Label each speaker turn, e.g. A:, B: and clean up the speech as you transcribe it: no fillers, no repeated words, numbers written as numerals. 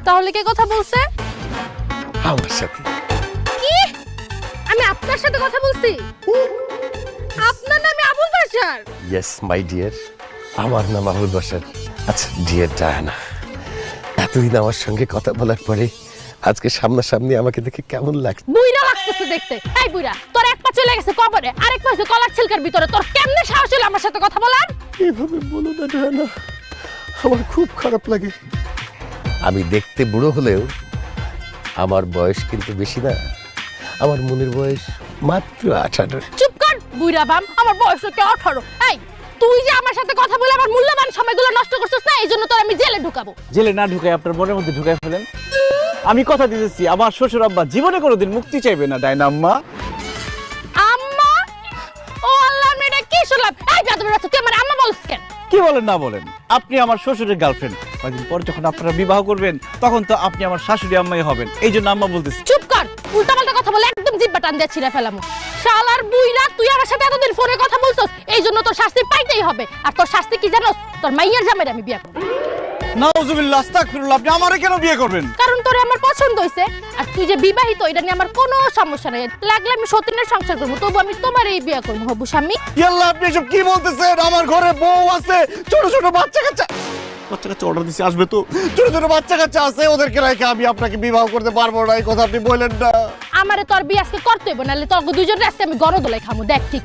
A: তাহলে কে কথা বলছে?
B: আমার সাথে।
A: কি? আমি আপনার সাথে কথা বলছি? আপনার নাম Abul Bashar?
B: Yes my dear, আমার নাম আবুল বাশার। আচ্ছা ডিয়ার ডায়ানা, এতদিন আমার সঙ্গে কথা বলার পরে আজকে সামনাসামনি আমাকে দেখে কেমন লাগছে?
A: বুইড়া লাগতেছে দেখতে। এই বুইড়া, তোর এক পা চলে গেছে কবরে, আরেক পা হচ্ছে কলার ছিলকার ভিতরে। তোর কেমনে সাহস হলো আমার সাথে কথা বলার?
B: এভাবে বলো না ডায়ানা, আমার খুব খারাপ লাগে। আমি দেখতে বুড়ো হলেও আমার বয়স কিন্তু বেশি না। আমার মনের বয়স মাত্র 18।
A: চুপ কর বুইড়া বাম, আমার বয়স হচ্ছে 18। এই তুই যে আমার সাথে কথা বলে আমার মূল্যবান সময়গুলো নষ্ট করছিস না, এইজন্য তোর আমি জেলে ঢুকাবো।
C: জেলে না ঢুকাই আপনার মনের মধ্যে ঢুকাই ফেলেন। আমি কথা দিতেছি আমার শ্বশুর আব্বা জীবনে কোনোদিন মুক্তি চাইবে না। ডায়না আম্মা,
A: আম্মা? ও আল্লাহ, আমি এটা কি শুনলাম? এই বেয়াদব বাচ্চা, তুই আমার আম্মা বলছিস কেন?
C: কি বলেন না বলেন, আপনি আমার শ্বশুরের গার্লফ্রেন্ড। কয়েকদিন পর যখন আপনারা বিবাহ করবেন তখন তো আপনি আমার শাশুড়ি আম্মাই হবেন, এই জন্য আম্মা বলতেছি।
A: চুপ কর, উল্টাপাল্টা কথা বলে একদম জিহ্বা টান দিয়ে ছিঁড়ে ফেলামু। শালার বুইড়া, তুই আমার সাথে এতদিন ফোনে কথা বলছস, এই জন্য তোর শাস্তি পাইতেই হবে। আর তোর শাস্তি কি জানোস? তোর মাইয়ার জামাইরে আমি বিয়ে করব।
C: নাউজুবিল্লাহ, আস্তাগফিরুল্লাহ, আপনি আমারে কেন বিয়ে করবেন?
A: কারণ তোরে আমার পছন্দ হইছে, আর তুই যে বিবাহিত এটা নিয়ে আমার কোনো সমস্যা নাই। লাগলে আমি সতীনের সংসার করবো, তবু আমি তোমারই বিয়ে করবো হবু স্বামী।
C: ইয়াল্লাহ, আপনি এসব কি বলতেছেন? আমার ঘরে বউ আছে, ছোট ছোট বাচ্চা কাচ্চা অর্ডার দিছি, আসবে তো। ছোট ছোট বাচ্চা কাচ্চা আছে, ওদেরকে রেখে আমি আপনাকে বিবাহ করতে পারবো না, এই কথা আপনি বললেন না।
A: আমারে তোর বিয়ে আজকে করতে হইব, নাহলে তোর দুজনের আজকে আমি গণদোলাই খামু। দেখ ঠিক